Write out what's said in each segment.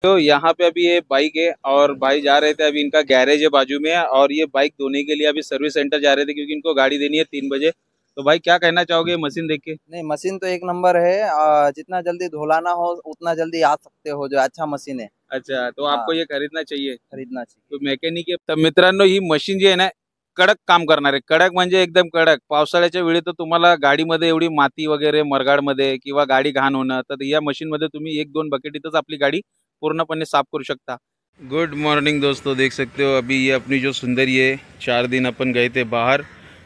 तो यहाँ पे अभी ये बाइक है और भाई जा रहे थे, अभी इनका गैरेज है बाजू में और ये बाइक धोने के लिए अभी सर्विस सेंटर जा रहे थे क्योंकि इनको गाड़ी देनी है 3 बजे। तो भाई क्या कहना चाहोगे मशीन देख के? नहीं, मशीन तो एक नंबर है। जितना जल्दी धुलाना हो उतना जल्दी आ सकते हो, जो अच्छा मशीन है। अच्छा, तो आपको हाँ, ये खरीदना चाहिए। खरीदना चाहिए। तो मेकॅनिक आहे तर मित्रांनो, ही मशीन जी आहे ना, कडक काम करणार आहे। कडक म्हणजे एकदम कडक। पावसाळ्याच्या वेळी तर तुम्हाला गाडीमध्ये एवढी माती वगैरे मरगाडमध्ये किंवा गाडी घाण होणं, तर या मशीनमध्ये तुम्ही 1-2 बकेटीतच आपली गाडी पूर्णपणे साफ करू शकता। गुड मॉर्निंग दोस्तों, देख सकते हो अभी ये अपनी जो सुंदरी है, 4 दिन अपन गए थे बाहर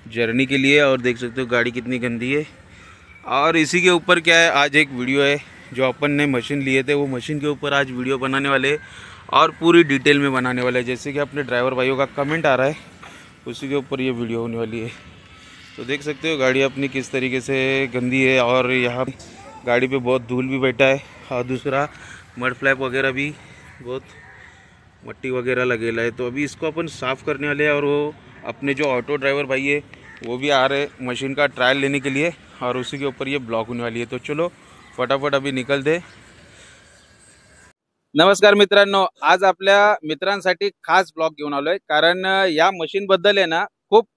जर्नी के लिए और देख सकते हो गाड़ी कितनी गंदी है। और इसी के ऊपर क्या है, आज एक वीडियो है जो अपन ने मशीन लिए थे, वो मशीन के ऊपर आज वीडियो बनाने वाले हैं और पूरी डिटेल में बनाने वाले हैं। जैसे कि अपने ड्राइवर भाइयों का कमेंट आ रहा है, उसी के ऊपर ये वीडियो होने वाली है। तो देख सकते हो गाड़ी अपनी किस तरीके से गंदी है और यहाँ गाड़ी पे बहुत धूल भी बैठा है और दूसरा मड फ्लैप वगैरह भी बहुत मट्टी वगैरह लगेला है। तो अभी इसको अपन साफ़ करने वाले हैं और वो अपने जो ऑटो ड्राइवर भाई है वो भी आ रहे मशीन का ट्रायल लेने के लिए और उसी के ऊपर ये ब्लॉक होने वाली है। तो चलो फटाफट अभी निकल दे। नमस्कार मित्रांनो, आज आपल्या मित्रांसाठी खास ब्लॉग घेऊन आलोय कारण या मशीन बद्दल आहे ना खूप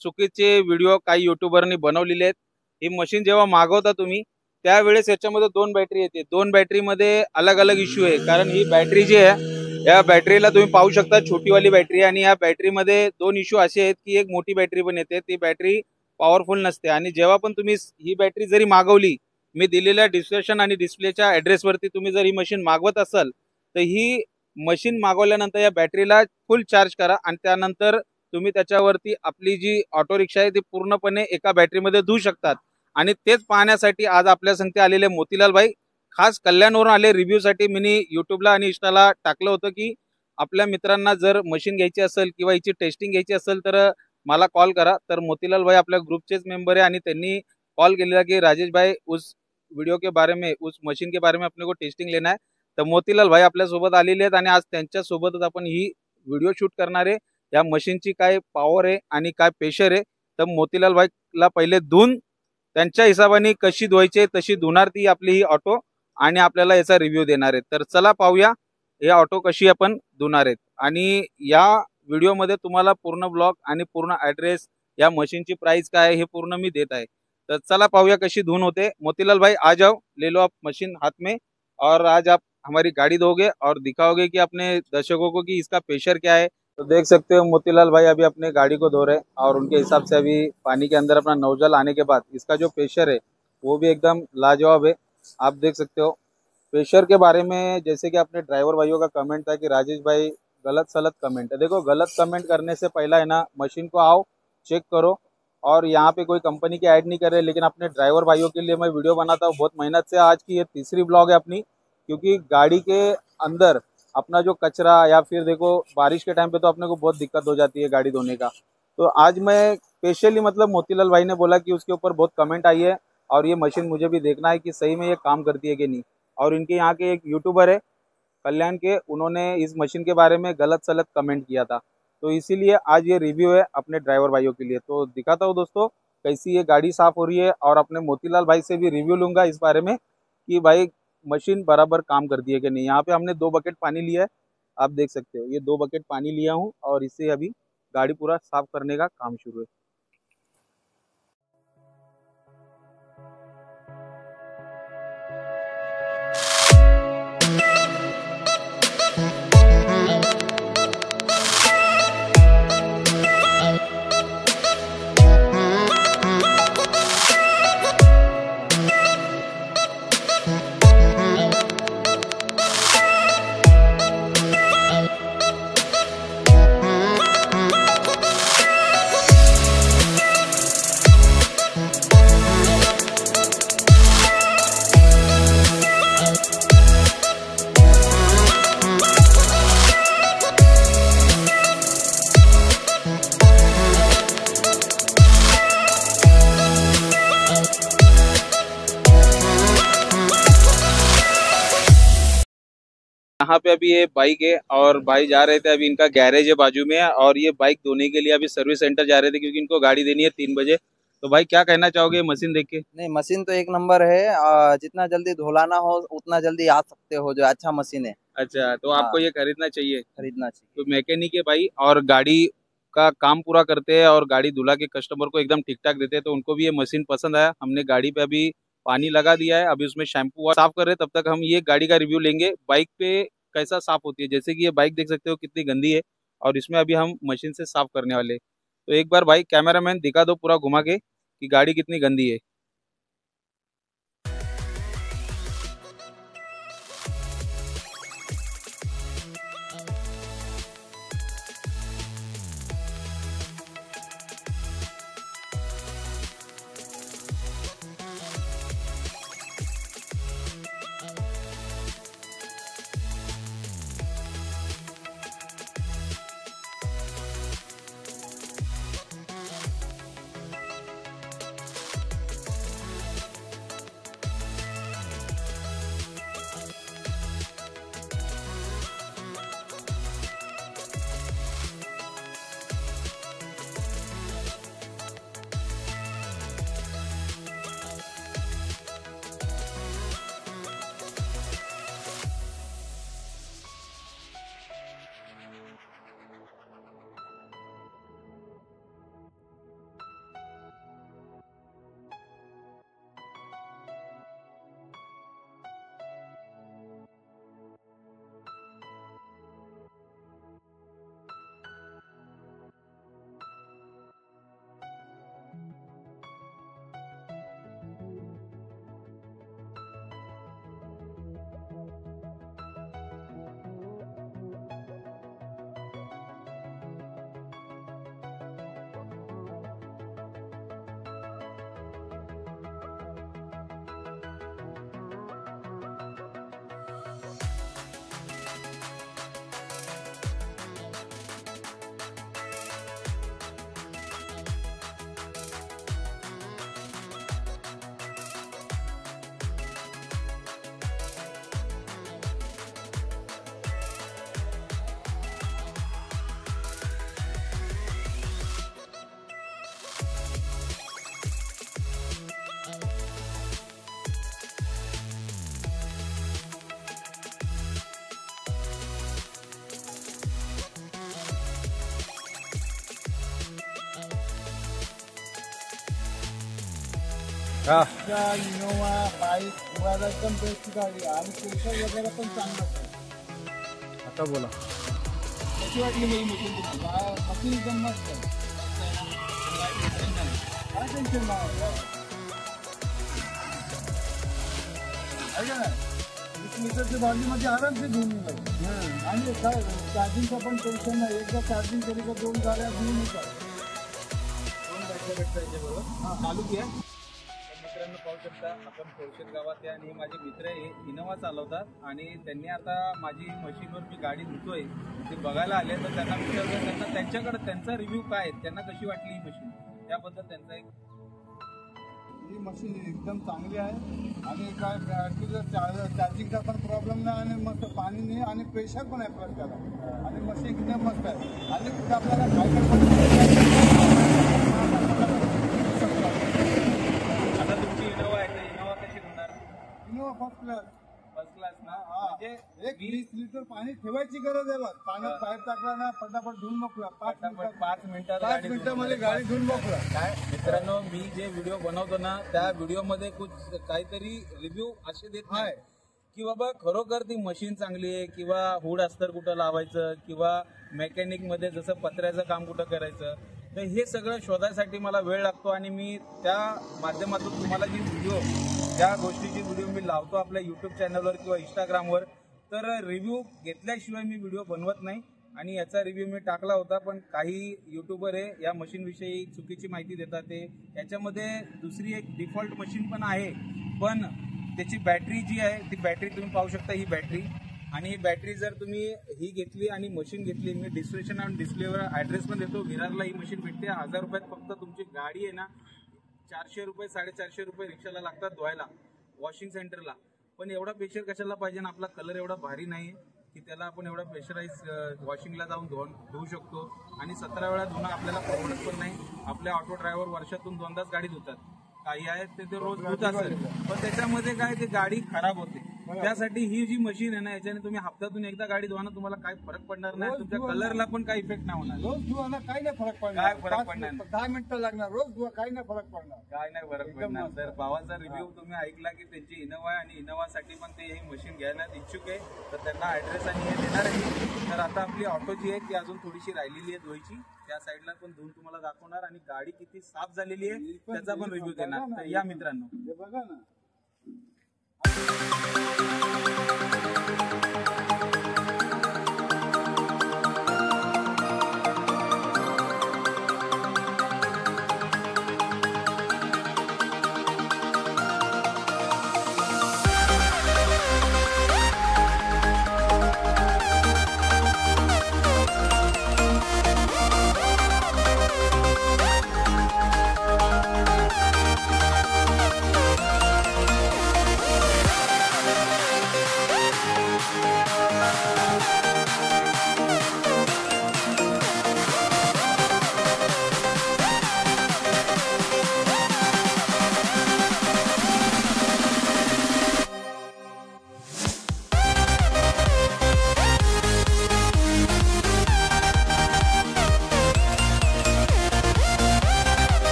चुकीचे व्हिडिओ काही युट्यूबरनी बनवलेले आहेत। ही मशीन जेव्हा मागवता तुम्ही त्यावेळेस याच्यामध्ये 2 बॅटरी येते, 2 बॅटरीमध्ये अलग अलग इश्यू आहे कारण ही बॅटरी जी आहे या बॅटरीला तुम्ही पाहू शकता छोटीवाली बॅटरी आणि या बॅटरीमध्ये 2 इश्यू असे आहेत की एक मोठी बॅटरी पण येते, ती बॅटरी पॉवरफुल नसते आणि जेव्हा पण तुम्ही ही बॅटरी जरी मागवली, मी दिलेल्या डिस्क्रिप्शन आणि डिस्प्लेच्या ॲड्रेसवरती तुम्ही जर ही मशीन मागवत असाल तर ही मशीन मागवल्यानंतर या बॅटरीला फुल चार्ज करा आणि त्यानंतर तुम्ही त्याच्यावरती आपली जी ऑटो रिक्षा आहे ती पूर्णपणे एका बॅटरीमध्ये धुवू शकतात। आणि तेच पाहण्यासाठी आज आपल्या संगती आलेले मोतीलाल भाई खास कल्याणवरून आले रिव्ह्यूसाठी। मी यूट्यूबला आणि इंस्टाला टाकलं होतं की आपल्या मित्रांना जर मशीन घ्यायची असेल किंवा हिची टेस्टिंग घ्यायची असेल तर मला कॉल करा। तर मोतीलाल भाई आपल्या ग्रुपचेच मेंबर आहे आणि त्यांनी कॉल केलेला की राजेश भाई उस वीडियो के बारे में, उस मशीन के बारे में अपने को टेस्टिंग लेना है। तर मोतीलाल भाई आपल्या सोबत आलेले आहेत आणि आज त्यांच्या सोबतच आपण ही व्हिडिओ शूट करणार आहे। या मशीनची काय पॉवर आहे आणि काय प्रेशर आहे, तर मोतीलाल भाईला पहिले धुवून त्यांच्या हिशोबाने कशी धुवायची तशी धुणार ती आपली ही ऑटो आणि आपल्याला याचा रिव्ह्यू देणार आहेत। तर चला पाहूया हे ऑटो कशी आपण धुणार आहेत आणि या व्हिडिओमध्ये तुम्हाला पूर्ण ब्लॉग आणि पूर्ण ॲड्रेस, या मशीनची प्राइस काय आहे हे पूर्ण मी देत आहे। तर चला पाहूया कशी धुन होते। मोतीलाल भाई आ जाओ, ले लो आप मशीन हाथ में और आज आप हमारी गाड़ी दोगे और दिखाओगे कि अपने दर्शकों को कि इसका प्रेशर क्या है। तो देख सकते हो मोतीलाल भाई अभी अपने गाड़ी को धो रहे हैं और उनके हिसाब से अभी पानी के अंदर अपना नोजल आने के बाद इसका जो प्रेशर है वो भी एकदम लाजवाब है। आप देख सकते हो प्रेशर के बारे में, जैसे कि अपने ड्राइवर भाइयों का कमेंट था कि राजेश भाई गलत सलत कमेंट है। देखो गलत कमेंट करने से पहला है ना मशीन को आओ चेक करो। और यहाँ पे कोई कंपनी की ऐड नहीं कर रहे, लेकिन अपने ड्राइवर भाइयों के लिए मैं वीडियो बनाता हूँ बहुत मेहनत से। आज की ये तीसरी ब्लॉग है अपनी, क्योंकि गाड़ी के अंदर अपना जो कचरा या फिर देखो बारिश के टाइम पे तो अपने को बहुत दिक्कत हो जाती है गाड़ी धोने का। तो आज मैं स्पेशली मतलब मोतीलाल भाई ने बोला कि उसके ऊपर बहुत कमेंट आई है और ये मशीन मुझे भी देखना है कि सही में ये काम करती है कि नहीं। और इनके यहाँ के एक यूट्यूबर है कल्याण के, उन्होंने इस मशीन के बारे में गलत सलत कमेंट किया था। तो इसीलिए आज ये रिव्यू है अपने ड्राइवर भाइयों के लिए। तो दिखाता हूँ दोस्तों कैसी ये गाड़ी साफ हो रही है और अपने मोतीलाल भाई से भी रिव्यू लूंगा इस बारे में कि भाई मशीन बराबर काम करती है कि नहीं। यहाँ पे हमने 2 बकेट पानी लिया है, आप देख सकते हो ये 2 बकेट पानी लिया हूँ और इससे अभी गाड़ी पूरा साफ करने का काम शुरू है। यहाँ पे अभी ये बाइक है और भाई जा रहे थे, अभी इनका गैरेज है बाजू में और ये बाइक धोने के लिए अभी सर्विस सेंटर जा रहे थे क्योंकि इनको गाड़ी देनी है 3 बजे। तो भाई क्या कहना चाहोगे मशीन देख के? नहीं, मशीन तो एक नंबर है। जितना जल्दी धुलाना हो उतना जल्दी आ सकते हो, जो अच्छा मशीन है। अच्छा, तो आपको ये खरीदना चाहिए। खरीदना चाहिए। तो मैकेनिक है भाई और गाड़ी का काम पूरा करते हैं और गाड़ी धुला के कस्टमर को एकदम ठीक ठाक देते हैं, तो उनको भी ये मशीन पसंद आया। हमने गाड़ी पे अभी पानी लगा दिया है, अभी उसमें शैम्पू साफ कर रहे हैं, तब तक हम ये गाड़ी का रिव्यू लेंगे बाइक पे कैसा साफ होती है। जैसे कि ये बाइक देख सकते हो कितनी गंदी है और इसमें अभी हम मशीन से साफ करने वाले हैं। तो एक बार भाई कैमरामैन दिखा दो पूरा घुमा के कि गाड़ी कितनी गंदी है। इनोवा बाईक वगैरह एकदम बेस्ट गाडी आणि पेशल वगैरे पण चांगला आहे। आता बोला कशी वाटली मेरी मशीन तुम्हाला? मशीन एकदम मस्त आहे, काय टेन्शन नाही आहे का नाही। 20 लिटरच्या बाटलीमध्ये आरामशीर घेऊन येईल आणि काय चार्जिंगचं पण टेन्शन नाही, एकदा चार्जिंग केली का 2 गाड्या घेऊन येतात, 2 बॅटऱ्या भेटतात बरोबर। चालू किया मित्रांनो पाहू शकता आपण खोडशेत गावात आहे आणि माझे मित्र आहे इनोवा चालवतात आणि त्यांनी आता माझी मशीनवर मी गाडी धुतोय ते बघायला आले, तर त्यांना विचारलं त्यांना त्यांच्याकडे त्यांचा रिव्ह्यू काय आहे, त्यांना कशी वाटली ही मशीन त्याबद्दल त्यांचा एक। ही मशीन एकदम चांगली आहे आणि काय चार्जिंगचा पण प्रॉब्लेम नाही आणि मस्त पाणी नाही आणि प्रेशर पण आहे प्लस त्याला आणि मशीन एकदम मस्त आहे आणि कुठे आपल्याला आता तुमची इनोवा आहे तर इनोवा कशी होणार? इनोवा फर्स्ट क्लास ना म्हणजे एक 20 लिटर पाणी ठेवायची गरज आहे बस, पाण्यात बाहेर टाकला ना फटाफट धुवून मोकळा, 5 मिनिटामध्ये गाडी धुवून मोकळा। काय मित्रांनो मी जे व्हिडिओ बनवतो ना त्या व्हिडिओमध्ये काहीतरी रिव्ह्यू असे देत नाही की बाबा खरोखर ती मशीन चांगली आहे किंवा हुड अस्तर कुठं लावायचं किंवा मेकॅनिक मध्ये जसं पत्र्याचं काम कुठं करायचं, तर हे सगळं शोधायसाठी मला वेळ लागतो आणि मी त्या माध्यमातून तुम्हाला जी व्हिडिओ ज्या गोष्टीची व्हिडिओ मी लावतो आपल्या यूट्यूब चॅनलवर किंवा इंस्टाग्रामवर, तर रिव्ह्यू घेतल्याशिवाय मी व्हिडिओ बनवत नाही आणि याचा रिव्ह्यू मी टाकला होता, पण काही युट्यूबर आहे या मशीनविषयी चुकीची माहिती देतात। ते याच्यामध्ये दुसरी एक डिफॉल्ट मशीन पण आहे, पण त्याची बॅटरी जी आहे ती बॅटरी तुम्ही पाहू शकता, ही बॅटरी आणि ही बॅटरी जर तुम्ही ही घेतली आणि मशीन घेतली, मी डिस्क्रिप्शन आणि डिस्प्लेवर ॲड्रेस पण देतो, विरारला ही मशीन भेटते 1000 रुपयात। फक्त तुमची गाडी आहे ना 400 रुपये 450 रुपये रिक्षाला लागतात धुवायला वॉशिंग सेंटरला, पण एवढा प्रेशर कशाला पाहिजे ना, आपला कलर एवढा भारी नाही की त्याला आपण एवढा प्रेशराईज वॉशिंगला जाऊन धुवू शकतो आणि 17 वेळा धुणं आपल्याला परवडत पण नाही। आपले ऑटो ड्रायव्हर वर्षातून 2दाच गाडी धुतात, काही आहेत ते रोज धुत असेल, पण त्याच्यामध्ये काय ते गाडी खराब होते त्यासाठी ही जी मशीन आहे ना, याच्याने तुम्ही हप्त्यातून एकदा गाडी धुवा ना, तुम्हाला काय फरक पडणार नाही, रोज तुमच्या धुवा ना. कलरला पण काही इफेक्ट नाही होणार. रोज धुवाना काही नाही फरक पडणार. काय फरक 5 पडणार मिनिटं, 10 मिनिटं लागणार. रोज धुवा काही नाही फरक पडणार. काय नाही फरक एकदम पडणार. मस्त. तर भावाचा रिव्ह्यू तुम्ही ऐकला की त्यांची इनोवा आहे आणि इनोवासाठी पण ते ही मशीन घ्यायला इच्छुक आहे, तर त्यांना ऍड्रेस आणि हे देणार आहे. तर आता आपली ऑटो जी आहे ती अजून थोडीशी राहिलेली आहे धुवायची, त्या साईडला पण धुवून तुम्हाला दाखवणार आणि गाडी किती साफ झालेली आहे त्याचा पण रिव्ह्यू देणार. तर या मित्रांनो, हे बघा ना.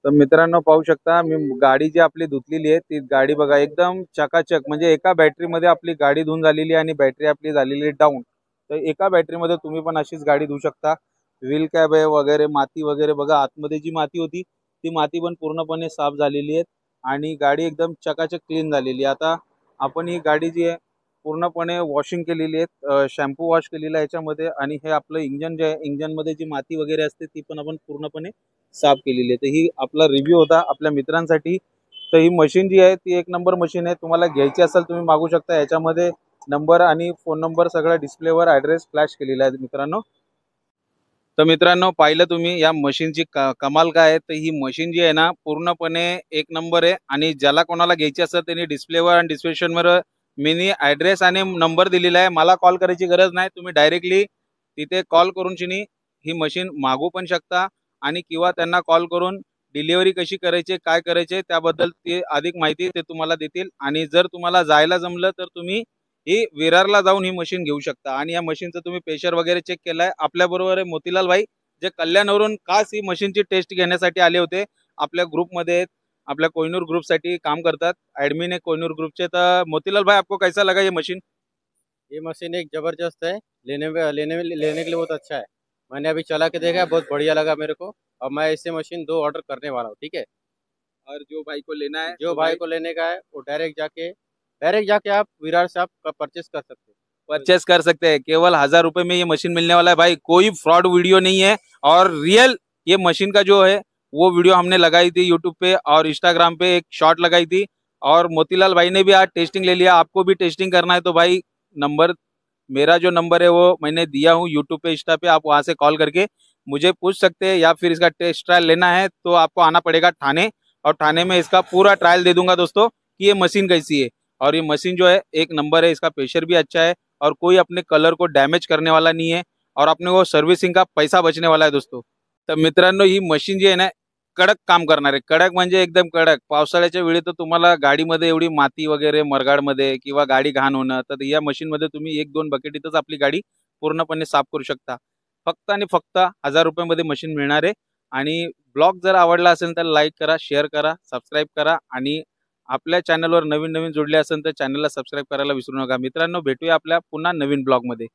तर मित्रांनो पाहू शकता, मी गाडी जी आपली धुतलेली आहे ती गाडी बघा एकदम चकाचक, म्हणजे एका बॅटरीमध्ये आपली गाडी धुवून झालेली आहे आणि बॅटरी आपली झालेली डाऊन. तर एका बॅटरीमध्ये तुम्ही पण अशीच गाडी धुवू शकता. व्हील कॅब आहे वगैरे, माती वगैरे बघा, आतमध्ये जी माती होती ती माती पण पूर्णपणे साफ झालेली आहे आणि गाडी एकदम चकाचक क्लीन झालेली आहे. आता आपण ही गाडी जी आहे पूर्णपणे वॉशिंग केलेली आहे, शॅम्पू वॉश केलेला आहे याच्यामध्ये, आणि हे आपलं इंजन जे आहे, इंजनमध्ये जी माती वगैरे असते ती पण आपण पूर्णपणे साफ केलेली आहे. तर ही आपला रिव्ह्यू होता आपल्या मित्रांसाठी. तर ही मशीन जी आहे ती एक नंबर मशीन आहे. तुम्हाला घ्यायची असेल तुम्ही मागू शकता. याच्यामध्ये नंबर आणि फोन नंबर सगळं डिस्प्लेवर ॲड्रेस फ्लॅश केलेला आहे मित्रांनो. तर मित्रांनो पाहिलं तुम्ही या मशीनची कमाल काय आहे. तर ही मशीन जी आहे ना पूर्णपणे एक नंबर आहे, आणि ज्याला कोणाला घ्यायची असेल त्यांनी डिस्प्लेवर आणि डिस्क्रिप्शनवर मिनी ॲड्रेस आणि नंबर दिलेला आहे. मला कॉल करायची गरज नाही, तुम्ही डायरेक्टली तिथे कॉल करून ही मशीन मागू पण शकता, आणि किंवा त्यांना कॉल करून डिलिव्हरी कशी करायची, काय करायचे त्याबद्दल ते अधिक माहिती ते तुम्हाला देतील. आणि जर तुम्हाला जायला जमलं तर तुम्ही ही विरारला जाऊन ही मशीन घेऊ शकता. आणि या मशीनचं तुम्ही प्रेशर वगैरे चेक केलाय. आपल्याबरोबर आहे मोतीलाल भाई, जे कल्याणवरून खास ही मशीनची टेस्ट घेण्यासाठी आले होते. आपल्या ग्रुपमध्ये आपल्या कोहिनूर ग्रुपसाठी काम करतात, ॲडमिन आहे कोहिनूर ग्रुपचे. तर मोतीलाल भाई, आपको कैसा लगा ये मशीन? ये मशीन एक जबरदस्त है, लेने के लिए बहुत अच्छा है। मैंने अभी चला के देखा, बहुत बढ़िया लगा मेरे को, और मैं इससे मशीन 2 ऑर्डर करने वाला हूँ। ठीक है, और जो भाई को लेना है, जो भाई को लेने का है वो डायरेक्ट जाके आप विरार से आप परचेस कर सकते हैं। परचेस कर सकते हैं। केवल 1000 रुपए में ये मशीन मिलने वाला है भाई, कोई फ्रॉड वीडियो नहीं है, और रियल ये मशीन का जो है वो वीडियो हमने लगाई थी यूट्यूब पे और इंस्टाग्राम पे, एक शॉर्ट लगाई थी। और मोतीलाल भाई ने भी आज टेस्टिंग ले लिया। आपको भी टेस्टिंग करना है तो भाई नंबर, मेरा जो नंबर है वो मैंने दिया हूँ यूट्यूब पे, इंस्टा पे, आप वहां से कॉल करके मुझे पूछ सकते हैं, या फिर इसका टेस्ट ट्रायल लेना है तो आपको आना पड़ेगा थाने, और थाने में इसका पूरा ट्रायल दे दूंगा दोस्तों कि ये मशीन कैसी है। और ये मशीन जो है एक नंबर है, इसका प्रेशर भी अच्छा है, और कोई अपने कलर को डॅमेज करने वाला नहीं है, और अपने को सर्व्हिसिंग का पैसा बचने वाला है दोस्तों। तर मित्रांनो ही मशीन जी आहे ना कडक काम करणार आहे, कडक म्हणजे एकदम कडक. पावसाळ्याच्या वेळी तर तुम्हाला गाडीमध्ये एवढी माती वगैरे मरगाडमध्ये किंवा गाडी घाण होणं, तर या मशीनमध्ये तुम्ही 1-2 बकेटीतच आपली गाडी पूर्णपणे साफ करू शकता. फक्त आणि फक्त 1000 रुपयामध्ये मशीन मिळणार आहे. आणि ब्लॉग जर आवडला असेल तर लाईक करा, शेअर करा, सबस्क्राईब करा, आणि आपल्या चॅनलवर नवीन नवीन जोडले असेल तर चॅनलला सबस्क्राईब करायला विसरू नका. मित्रांनो भेटूया आपल्या पुन्हा नवीन ब्लॉगमध्ये.